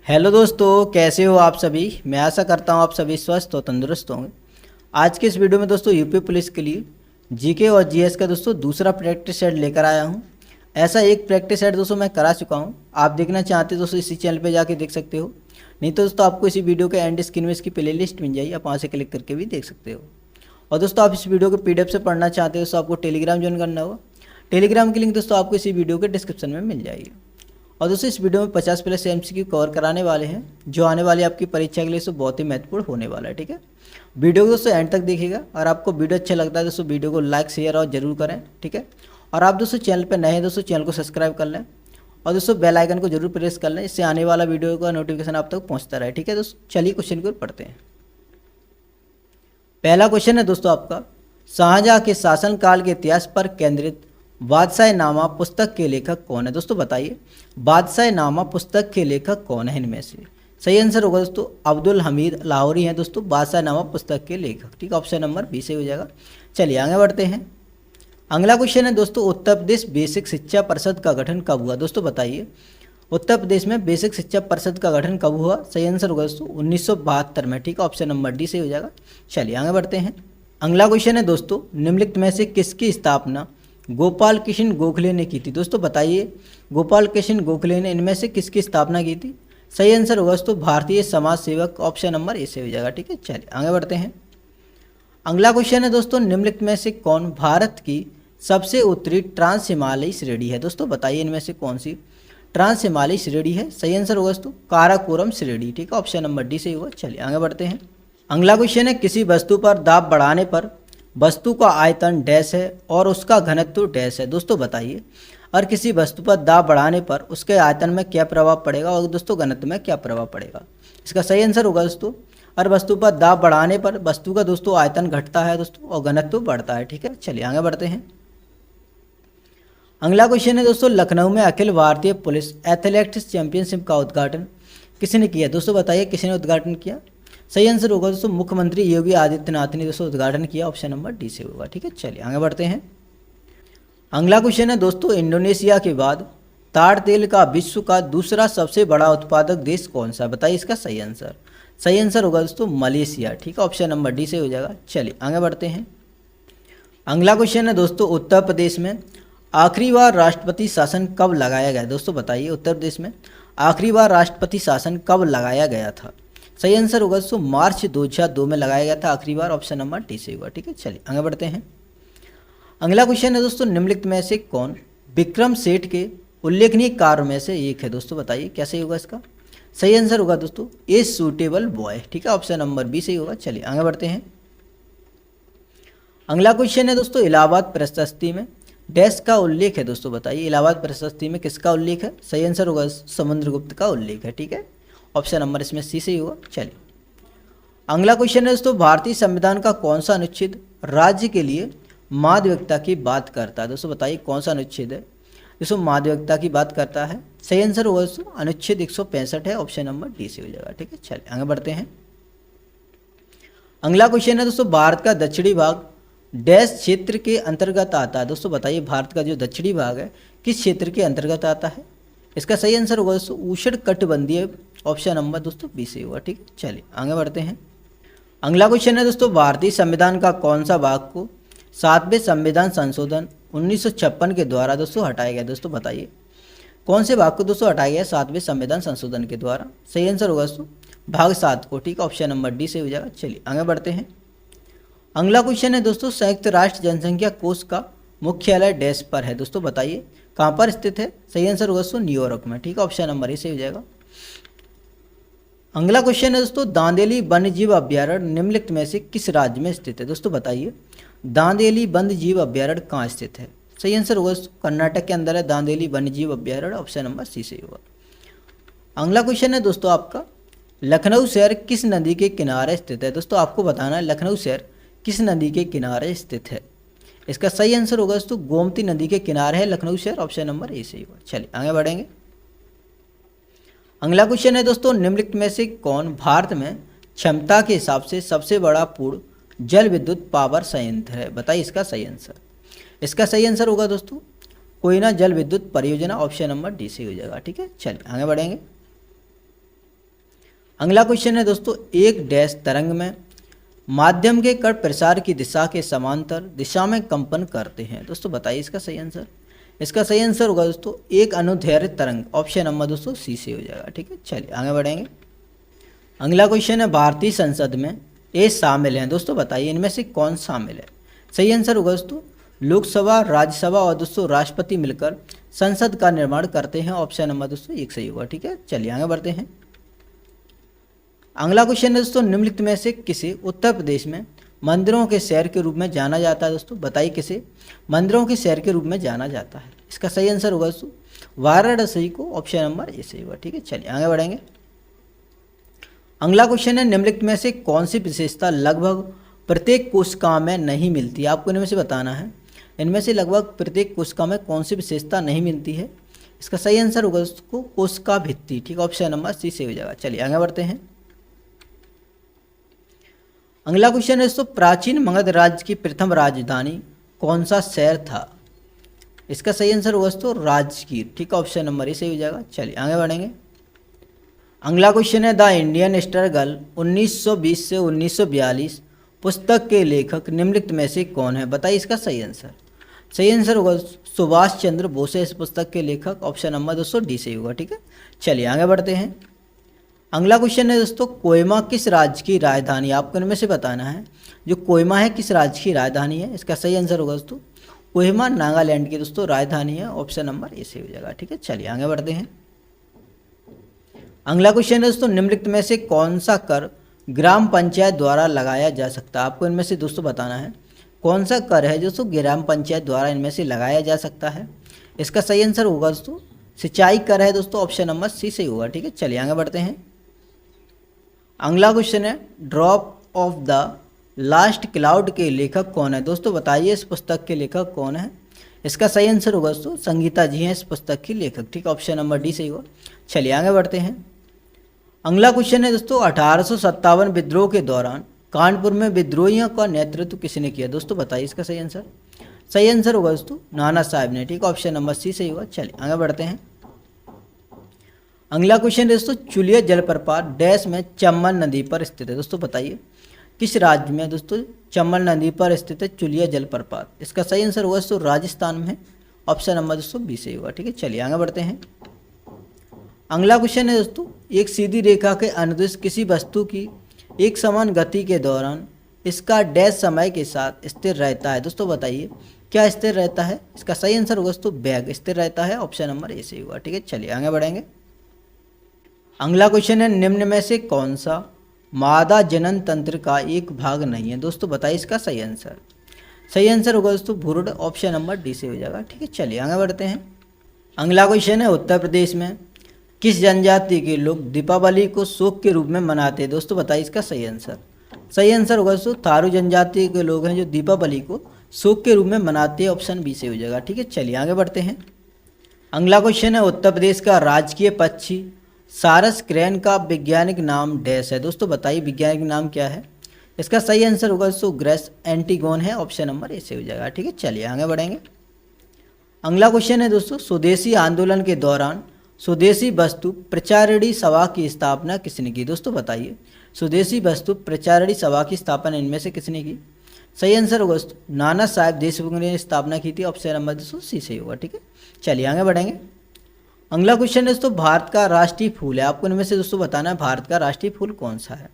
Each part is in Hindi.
हेलो दोस्तों, कैसे हो आप सभी। मैं आशा करता हूँ आप सभी स्वस्थ और तंदुरुस्त होंगे। आज के इस वीडियो में दोस्तों यूपी पुलिस के लिए जीके और जीएस का दोस्तों दूसरा प्रैक्टिस सेट लेकर आया हूँ। ऐसा एक प्रैक्टिस सेट दोस्तों मैं करा चुका हूँ। आप देखना चाहते दोस्तों इसी चैनल पे जाके देख सकते हो, नहीं तो दोस्तों आपको इसी वीडियो के एंड स्क्रीन में इसकी प्लेलिस्ट मिल जाएगी, आप वहाँ से क्लिक करके भी देख सकते हो। और दोस्तों आप इस वीडियो को पीडीएफ से पढ़ना चाहते हो तो आपको टेलीग्राम ज्वाइन करना होगा। टेलीग्राम की लिंक दोस्तों आपको इसी वीडियो के डिस्क्रिप्शन में मिल जाएगी। और दोस्तों इस वीडियो में 50+ MCQ कवर कराने वाले हैं, जो आने वाली आपकी परीक्षा के लिए दोस्तों बहुत ही महत्वपूर्ण होने वाला है। ठीक है, वीडियो को दोस्तों एंड तक देखिएगा। और आपको वीडियो अच्छा लगता है दोस्तों वीडियो को लाइक शेयर और जरूर करें। ठीक है, और आप दोस्तों चैनल पर नए हैं दोस्तों चैनल को सब्सक्राइब कर लें और दोस्तों बेल आइकन को जरूर प्रेस कर लें, इससे आने वाला वीडियो का नोटिफिकेशन आप तक पहुँचता रहे। ठीक है दोस्तों, चलिए क्वेश्चन को पढ़ते हैं। पहला क्वेश्चन है दोस्तों आपका, शाहजहां के शासनकाल के इतिहास पर केंद्रित बादशाहनामा पुस्तक के लेखक कौन है। दोस्तों बताइए, बादशाहनामा पुस्तक के लेखक कौन है इनमें से। सही आंसर होगा दोस्तों अब्दुल हमीद लाहौरी हैं दोस्तों बादशाहनामा पुस्तक के लेखक। ठीक है, ऑप्शन नंबर बी से हो जाएगा। चलिए आगे बढ़ते हैं। अगला क्वेश्चन है दोस्तों, उत्तर प्रदेश बेसिक शिक्षा परिषद का गठन कब हुआ। दोस्तों बताइए, उत्तर प्रदेश में बेसिक शिक्षा परिषद का गठन कब हुआ। सही आंसर होगा दोस्तों 1972 में। ठीक है, ऑप्शन नंबर डी से हो जाएगा। चलिए आगे बढ़ते हैं। अगला क्वेश्चन है दोस्तों, निम्नलिखित में से किसकी स्थापना गोपाल कृष्ण गोखले ने की थी। दोस्तों बताइए, गोपाल कृष्ण गोखले ने इनमें से किसकी स्थापना की थी। सही आंसर होगा दोस्तों भारतीय समाज सेवक, ऑप्शन नंबर ए से हो जाएगा। ठीक है, चलिए आगे बढ़ते हैं। अगला क्वेश्चन है दोस्तों, निम्नलिखित में से कौन भारत की सबसे उत्तरी ट्रांस हिमालयी श्रेणी है। दोस्तों बताइए इनमें से कौन सी ट्रांस हिमालयी श्रेणी है। सही आंसर होगा दोस्तों काराकोरम श्रेणी। ठीक है, ऑप्शन नंबर डी से होगा। चलिए आगे बढ़ते हैं। अगला क्वेश्चन है, किसी वस्तु पर दाब बढ़ाने पर वस्तु का आयतन डैश है और उसका घनत्व डैश है। दोस्तों बताइए, और किसी वस्तु पर दाब बढ़ाने पर उसके आयतन में क्या प्रभाव पड़ेगा और दोस्तों घनत्व में क्या प्रभाव पड़ेगा। इसका सही आंसर होगा दोस्तों, और वस्तु पर दाब बढ़ाने पर वस्तु का दोस्तों आयतन घटता है दोस्तों और घनत्व बढ़ता है। ठीक है, चलिए आगे बढ़ते हैं। अगला क्वेश्चन है दोस्तों, लखनऊ में Akhil Bharatiya police athletics championship का उद्घाटन किसने किया। दोस्तों बताइए किसने उद्घाटन किया। सही आंसर होगा दोस्तों मुख्यमंत्री योगी आदित्यनाथ ने दोस्तों उद्घाटन किया, ऑप्शन नंबर डी से होगा। ठीक है, चलिए आगे बढ़ते हैं। अगला क्वेश्चन है दोस्तों, इंडोनेशिया के बाद ताड़ तेल का विश्व का दूसरा सबसे बड़ा उत्पादक देश कौन सा। बताइए इसका सही आंसर। सही आंसर होगा दोस्तों मलेशिया। ठीक है, ऑप्शन नंबर डी से हो जाएगा। चलिए आगे बढ़ते हैं। अगला क्वेश्चन है दोस्तों, उत्तर प्रदेश में आखिरी बार राष्ट्रपति शासन कब लगाया गया। दोस्तों बताइए, उत्तर प्रदेश में आखिरी बार राष्ट्रपति शासन कब लगाया गया था। सही आंसर होगा दोस्तों मार्च 2002 में लगाया गया था आखिरी बार, ऑप्शन नंबर डी से होगा। ठीक है, चलिए आगे बढ़ते हैं। अगला क्वेश्चन है दोस्तों, निम्नलिखित में से कौन विक्रम सेठ के उल्लेखनीय कार्य में से एक है। दोस्तों बताइए क्या सही होगा इसका। सही आंसर होगा दोस्तों ए सूटेबल बॉय। ठीक है, ऑप्शन नंबर बी सही होगा। चलिए आगे बढ़ते हैं। अगला क्वेश्चन है दोस्तों, इलाहाबाद प्रशस्ति में डैश का उल्लेख है। दोस्तों बताइए इलाहाबाद प्रशस्ति में किसका उल्लेख है। सही आंसर होगा समुद्रगुप्त का उल्लेख है। ठीक है, ऑप्शन नंबर इसमें सी से ही होगा। चलिए अगला क्वेश्चन है दोस्तों, भारतीय संविधान का कौन सा अनुच्छेद राज्य के लिए माध्यमिकता की बात करता है। दोस्तों बताइए कौन सा अनुच्छेद है दोस्तों माध्यमिकता की बात करता है। सही आंसर होगा दोस्तों अनुच्छेद 165 है, ऑप्शन नंबर डी से हो जाएगा। ठीक है, चलिए आगे बढ़ते हैं। अगला क्वेश्चन है दोस्तों, भारत का दक्षिणी भाग डैश क्षेत्र के अंतर्गत आता है। दोस्तों बताइए भारत का जो दक्षिणी भाग है किस क्षेत्र के अंतर्गत आता है। इसका सही आंसर होगा दोस्तों उष्ण कटिबंधीय, ऑप्शन नंबर दोस्तों बी से होगा। ठीक है, चलिए आगे बढ़ते हैं। अगला क्वेश्चन है दोस्तों, भारतीय संविधान का कौन सा भाग को 7वें संविधान संशोधन 1956 के द्वारा दोस्तों हटाया गया। दोस्तों बताइए कौन से भाग को दोस्तों हटाया गया 7वें संविधान संशोधन के द्वारा। सही आंसर होगा दोस्तों भाग 7 को। ठीक है, ऑप्शन नंबर डी से हो जाएगा। चलिए आगे बढ़ते हैं। अगला क्वेश्चन है दोस्तों, संयुक्त राष्ट्र जनसंख्या कोष का मुख्यालय डैश पर है। दोस्तों बताइए कहाँ पर स्थित है। सही आंसर होगा दोस्तों न्यूयॉर्क में। ठीक है, ऑप्शन नंबर ए से हो जाएगा। अगला क्वेश्चन है दोस्तों, दांदेली वन्यजीव अभ्यारण्य निम्नलिखित में से किस राज्य में स्थित है। दोस्तों बताइए दांदेली वन्यजीव अभ्यारण्य कहाँ स्थित है। सही आंसर होगा कर्नाटक के अंदर है दांदेली वन्यजीव अभ्यारण्य, ऑप्शन नंबर सी से होगा। अगला क्वेश्चन है दोस्तों आपका, लखनऊ शहर किस नदी के किनारे स्थित है। दोस्तों आपको बताना है लखनऊ शहर किस नदी के किनारे स्थित है। इसका सही आंसर होगा दोस्तों गोमती नदी के किनारे है लखनऊ शहर, ऑप्शन नंबर ए से होगा। चलिए आगे बढ़ेंगे। अगला क्वेश्चन है दोस्तों, निम्नलिखित में से कौन भारत में क्षमता के हिसाब से सबसे बड़ा पूर्ण जल विद्युत पावर संयंत्र है। बताइए इसका सही आंसर। इसका सही आंसर होगा दोस्तों कोयना जल विद्युत परियोजना, ऑप्शन नंबर डी से हो जाएगा। ठीक है, चलिए आगे बढ़ेंगे। अगला क्वेश्चन है दोस्तों, एक डैश तरंग में माध्यम के कण प्रसार की दिशा के समांतर दिशा में कंपन करते हैं। दोस्तों बताइए इसका सही आंसर। इसका सही आंसर होगा दोस्तों एक अनुदैर्ध्य तरंग, ऑप्शन नंबर दोस्तों सी से हो जाएगा। ठीक है, चलिए आगे बढ़ेंगे। अगला क्वेश्चन है, भारतीय संसद में ये शामिल हैं। दोस्तों बताइए इनमें से कौन शामिल है। सही आंसर होगा दोस्तों लोकसभा, राज्यसभा और दोस्तों राष्ट्रपति मिलकर संसद का निर्माण करते हैं, ऑप्शन नंबर दोस्तों एक सही होगा। ठीक है, चलिए आगे बढ़ते हैं। अगला क्वेश्चन है दोस्तों, निम्नलिखित में से किसे उत्तर प्रदेश में मंदिरों के शहर के रूप में जाना जाता है। दोस्तों बताइए किसे मंदिरों के शहर के रूप में जाना जाता है। इसका सही आंसर होगा दोस्तों वाराणसी को, ऑप्शन नंबर ए सही होगा। ठीक है, चलिए आगे बढ़ेंगे। अगला क्वेश्चन है, निम्नलिखित में से कौन सी विशेषता लगभग प्रत्येक कोशिका में नहीं मिलती। आपको इनमें से बताना है, इनमें से लगभग प्रत्येक कोशिका में कौन सी विशेषता नहीं मिलती है। इसका सही आंसर होगा दोस्तों कोशिका भित्ति। ठीक है, ऑप्शन नंबर सी से हो जाएगा। चलिए आगे बढ़ते हैं। अगला क्वेश्चन है दोस्तों, प्राचीन मगध राज्य की प्रथम राजधानी कौन सा शहर था। इसका सही आंसर होगा दोस्तों राजगीर। ठीक है, ऑप्शन नंबर ए सही हो जाएगा। चलिए आगे बढ़ेंगे। अगला क्वेश्चन है, द इंडियन स्ट्रगल 1920 से 1942 पुस्तक के लेखक निम्नलिखित में से कौन है। बताइए इसका सही आंसर। सही आंसर होगा सुभाष चंद्र बोस इस पुस्तक के लेखक, ऑप्शन नंबर दोस्तों डी सही होगा। ठीक है, चलिए आगे बढ़ते हैं। अगला क्वेश्चन है दोस्तों, कोहिमा किस राज्य की राजधानी। आपको इनमें से बताना है जो कोहिमा है किस राज्य की राजधानी है। इसका सही आंसर होगा दोस्तों कोहिमा नागालैंड की दोस्तों राजधानी है, ऑप्शन नंबर ए से हो जाएगा। ठीक है, चलिए आगे बढ़ते हैं। अगला क्वेश्चन है दोस्तों, निम्नलिखित में से कौन सा कर ग्राम पंचायत द्वारा लगाया जा सकता है। आपको इनमें से दोस्तों बताना है कौन सा कर है दोस्तों ग्राम पंचायत द्वारा इनमें से लगाया जा सकता है। इसका सही आंसर होगा दोस्तों सिंचाई कर है दोस्तों, ऑप्शन नंबर सी सही होगा। ठीक है, चलिए आगे बढ़ते हैं। अगला क्वेश्चन है, drop of the last cloud के लेखक कौन है। दोस्तों बताइए इस पुस्तक के लेखक कौन है। इसका सही आंसर होगा दोस्तों संगीता जी हैं इस पुस्तक की लेखक। ठीक है, ऑप्शन नंबर डी सही होगा। चलिए आगे बढ़ते हैं। अगला क्वेश्चन है दोस्तों, 1857 विद्रोह के दौरान कानपुर में विद्रोहियों का नेतृत्व किसने किया। दोस्तों बताइए इसका सही आंसर। सही आंसर होगा दोस्तों नाना साहब ने। ठीक है, ऑप्शन नंबर सी सही होगा। चलिए आगे बढ़ते हैं। अगला क्वेश्चन है दोस्तों, चुलिया जलप्रपात डैश में चम्बल नदी पर स्थित है। दोस्तों बताइए किस राज्य में दोस्तों चम्बल नदी पर स्थित है चुलिया जलप्रपात। इसका सही आंसर होगा दोस्तों राजस्थान में, ऑप्शन नंबर दोस्तों बी सही होगा। ठीक है, चलिए आगे बढ़ते हैं। अगला क्वेश्चन है दोस्तों, एक सीधी रेखा के अनुदिश किसी वस्तु की एक समान गति के दौरान इसका डैश समय के साथ स्थिर रहता है। दोस्तों बताइए क्या स्थिर रहता है। इसका सही आंसर होगा दोस्तों वेग स्थिर रहता है, ऑप्शन नंबर ए सही होगा। ठीक है, चलिए आगे बढ़ेंगे। अगला क्वेश्चन है, निम्न में से कौन सा मादा जनन तंत्र का एक भाग नहीं है। दोस्तों बताइए इसका सही आंसर। सही आंसर होगा दोस्तों भ्रूण, ऑप्शन नंबर डी से हो जाएगा। ठीक है, चलिए आगे बढ़ते हैं। अगला क्वेश्चन है, उत्तर प्रदेश में किस जनजाति के लोग दीपावली को शोक के रूप में मनाते हैं। दोस्तों बताइए इसका सही आंसर। सही आंसर होगा दोस्तों थारू जनजाति के लोग हैं जो दीपावली को शोक के रूप में मनाते हैं, ऑप्शन बी से हो जाएगा। ठीक है, चलिए आगे बढ़ते हैं। अगला क्वेश्चन है, उत्तर प्रदेश का राजकीय पक्षी सारस क्रेन का वैज्ञानिक नाम डैश है। दोस्तों बताइए वैज्ञानिक नाम क्या है। इसका सही आंसर होगा दोस्तों ग्रेस एंटीगोन है, ऑप्शन नंबर ए से हो जाएगा। ठीक है, चलिए आगे बढ़ेंगे। अगला क्वेश्चन है दोस्तों, स्वदेशी आंदोलन के दौरान स्वदेशी वस्तु प्रचारिणी सभा की स्थापना किसने की। दोस्तों बताइए स्वदेशी वस्तु प्रचारिणी सभा की स्थापना इनमें से किसने की। सही आंसर होगा दोस्तों नाना साहेब देशमुख ने स्थापना की थी, ऑप्शन नंबर दोस्तों सी सही होगा। ठीक है, चलिए आगे बढ़ेंगे। अगला क्वेश्चन है दोस्तों, भारत का राष्ट्रीय फूल है। आपको इनमें से दोस्तों बताना है भारत का राष्ट्रीय फूल कौन सा है।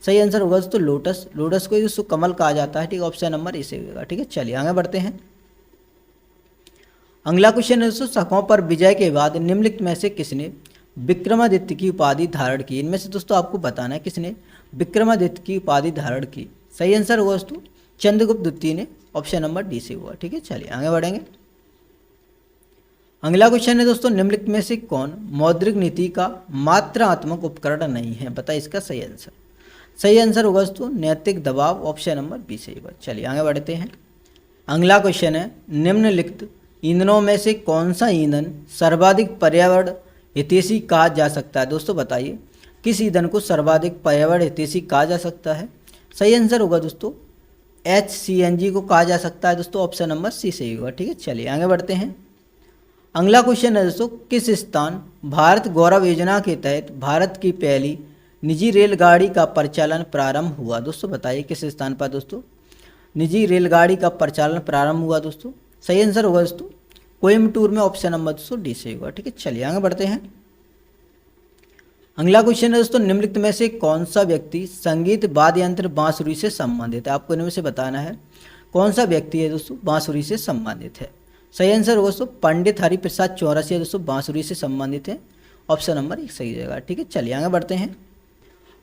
सही आंसर होगा दोस्तों लोटस। लोटस को दोस्तों कमल कहा जाता है। ठीक है, ऑप्शन नंबर ए से होगा। ठीक है, चलिए आगे बढ़ते हैं। अगला क्वेश्चन है दोस्तों, शकों पर विजय के बाद निम्नलिखित में से किसने विक्रमादित्य की उपाधि धारण की। इनमें से दोस्तों आपको बताना है किसने विक्रमादित्य की उपाधि धारण की। सही आंसर होगा दोस्तों चंद्रगुप्त द्वितीय ने, ऑप्शन नंबर डी से हुआ। ठीक है, चलिए आगे बढ़ेंगे। अगला क्वेश्चन है दोस्तों, निम्नलिखित में से कौन मौद्रिक नीति का मात्रात्मक उपकरण नहीं है। बताइए इसका सही आंसर। सही आंसर होगा दोस्तों नैतिक दबाव, ऑप्शन नंबर बी से होगा। चलिए आगे बढ़ते हैं। अगला क्वेश्चन है, निम्नलिखित ईंधनों में से कौन सा ईंधन सर्वाधिक पर्यावरण हितैषी कहा जा सकता है। दोस्तों बताइए किस ईंधन को सर्वाधिक पर्यावरण हितैषी कहा जा सकता है। सही आंसर होगा दोस्तों HCNG को कहा जा सकता है दोस्तों, ऑप्शन नंबर सी सही होगा। ठीक है, चलिए आगे बढ़ते हैं। अगला क्वेश्चन है दोस्तों, किस स्थान भारत गौरव योजना के तहत भारत की पहली निजी रेलगाड़ी का परिचालन प्रारंभ हुआ? दोस्तों बताइए किस स्थान पर दोस्तों निजी रेलगाड़ी का परिचालन प्रारंभ हुआ? दोस्तों सही आंसर होगा दोस्तों कोयम्बटूर में, ऑप्शन नंबर दोस्तों डी से होगा। ठीक है, चलिए आगे बढ़ते हैं। अगला क्वेश्चन है दोस्तों, निम्नलिखित में से कौन सा व्यक्ति संगीत वाद्य यंत्र बांसुरी से संबंधित है? आपको इनमें से बताना है कौन सा व्यक्ति है दोस्तों बांसुरी से संबंधित है। सही आंसर होगा दोस्तों पंडित हरिप्रसाद चौरसिया दोस्तों बांसुरी से संबंधित है, ऑप्शन नंबर 1 सही रहेगा। ठीक है, चलिए आगे बढ़ते हैं।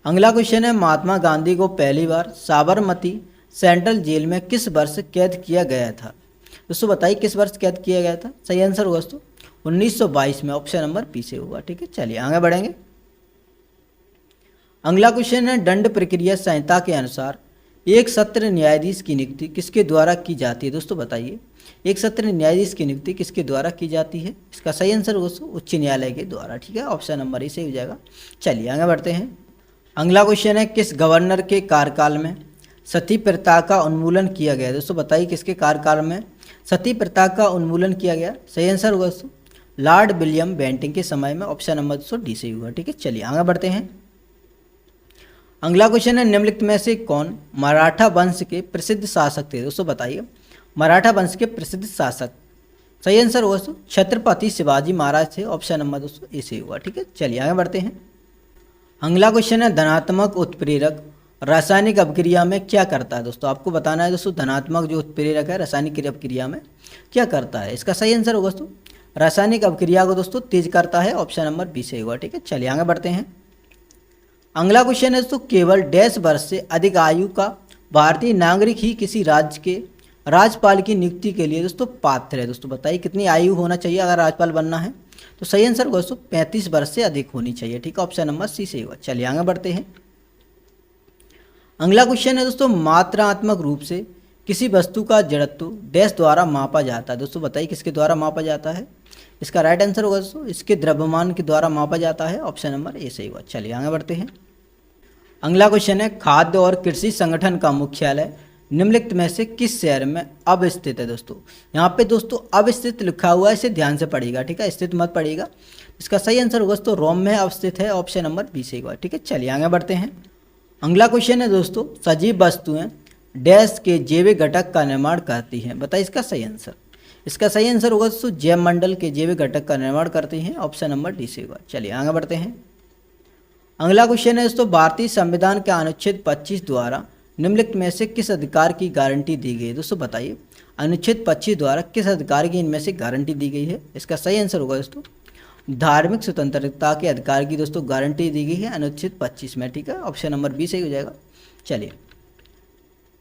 अगला क्वेश्चन है, महात्मा गांधी को पहली बार साबरमती सेंट्रल जेल में किस वर्ष कैद किया गया था? दोस्तों बताइए किस वर्ष कैद किया गया था? सही आंसर होगा दोस्तों 1922 में, ऑप्शन नंबर बी से होगा। ठीक है, चलिए आगे बढ़ेंगे। अगला क्वेश्चन है, दंड प्रक्रिया संहिता के अनुसार एक सत्र न्यायाधीश की नियुक्ति किसके द्वारा की जाती है? दोस्तों बताइए एक सत्र न्यायाधीश की नियुक्ति किसके द्वारा की जाती है? इसका सही आंसर होगा दोस्तों उच्च न्यायालय के द्वारा। ठीक है, ऑप्शन नंबर ए सही हो जाएगा। चलिए आगे बढ़ते हैं। अगला क्वेश्चन है, किस गवर्नर के कार्यकाल में सती प्रथा का उन्मूलन किया गया? दोस्तों बताइए किसके कार्यकाल में सती प्रथा का उन्मूलन किया गया? सही आंसर होगा दोस्तों लॉर्ड विलियम बेंटिंग के समय में, ऑप्शन नंबर दोस्तों डी से होगा। ठीक है, चलिए आगे बढ़ते हैं। अगला क्वेश्चन है, निम्नलिखित में से कौन मराठा वंश के प्रसिद्ध शासक थे? दोस्तों बताइए मराठा वंश के प्रसिद्ध शासक। सही आंसर होगा दोस्तों छत्रपति शिवाजी महाराज थे, ऑप्शन नंबर दोस्तों ए से होगा। ठीक है, चलिए आगे बढ़ते हैं। अगला क्वेश्चन है, धनात्मक उत्प्रेरक रासायनिक अभिक्रिया में क्या करता है? दोस्तों आपको बताना है दोस्तों धनात्मक जो उत्प्रेरक है रासायनिक अभिक्रिया में क्या करता है? इसका सही आंसर होगा दोस्तों रासायनिक अभिक्रिया को दोस्तों तेज करता है, ऑप्शन नंबर बी से होगा। ठीक है, चलिए आगे बढ़ते हैं। अगला क्वेश्चन है दोस्तों, केवल डैश वर्ष से अधिक आयु का भारतीय नागरिक ही किसी राज्य के राज्यपाल की नियुक्ति के लिए दोस्तों पात्र है? दोस्तों बताइए कितनी आयु होना चाहिए अगर राज्यपाल बनना है? तो सही आंसर होगा दोस्तों 35 वर्ष से अधिक होनी चाहिए। ठीक है, ऑप्शन नंबर सी से होगा। चलिए आगे बढ़ते हैं। अगला क्वेश्चन है दोस्तों, मात्रात्मक रूप से किसी वस्तु का जड़त्व डैश द्वारा मापा जाता है? दोस्तों बताइए किसके द्वारा मापा जाता है? इसका राइट आंसर होगा दोस्तों इसके द्रव्यमान के द्वारा मापा जाता है, ऑप्शन नंबर ए सही होगा। चलिए आगे बढ़ते हैं। अगला क्वेश्चन है, खाद्य और कृषि संगठन का मुख्यालय निम्नलिखित में से किस शहर में अवस्थित है? दोस्तों यहाँ पे दोस्तों अवस्थित लिखा हुआ है, इसे ध्यान से पढ़िएगा। ठीक है, स्थित मत पढ़िएगा। इसका सही आंसर होगा दोस्तों रोम में अवस्थित है, ऑप्शन नंबर बी से होगा। ठीक है, चलिए आगे बढ़ते हैं। अगला क्वेश्चन है दोस्तों, सजीव वस्तुएं डैश के जैविक घटक का निर्माण करती हैं? बताइए इसका सही आंसर। इसका सही आंसर होगा दोस्तों जैव मंडल के जैविक घटक का निर्माण करती हैं, ऑप्शन नंबर डी से होगा। चलिए आगे बढ़ते हैं। अगला क्वेश्चन है दोस्तों, भारतीय संविधान के अनुच्छेद 25 द्वारा निम्नलिखित में से किस अधिकार की गारंटी दी गई है? दोस्तों बताइए अनुच्छेद 25 द्वारा किस अधिकार की इनमें से गारंटी दी गई है? इसका सही आंसर होगा दोस्तों धार्मिक स्वतंत्रता के अधिकार की दोस्तों गारंटी दी गई है अनुच्छेद 25 में। ठीक है, ऑप्शन नंबर बी सही हो जाएगा। चलिए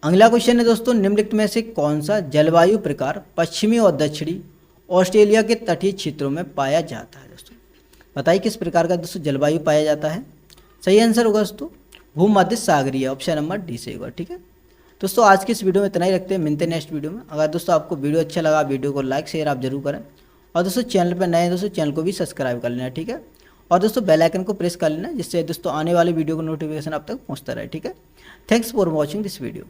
अगला क्वेश्चन है दोस्तों, निम्नलिखित में से कौन सा जलवायु प्रकार पश्चिमी और दक्षिणी ऑस्ट्रेलिया के तटीय क्षेत्रों में पाया जाता है? दोस्तों बताइए किस प्रकार का दोस्तों जलवायु पाया जाता है? सही आंसर होगा दोस्तों भूमध्य सागरीय, ऑप्शन नंबर डी से होगा। ठीक है दोस्तों, आज की इस वीडियो में इतना ही रखते हैं, मिलते हैं नेक्स्ट वीडियो में। अगर दोस्तों आपको वीडियो अच्छा लगा वीडियो को लाइक शेयर आप जरूर करें, और दोस्तों चैनल पर नए हैं दोस्तों चैनल को भी सब्सक्राइब कर लेना। ठीक है, और दोस्तों बेल आइकन को प्रेस कर लेना जिससे दोस्तों आने वाले वीडियो का नोटिफिकेशन आप तक पहुंचता रहे। ठीक है, thanks for watching this video.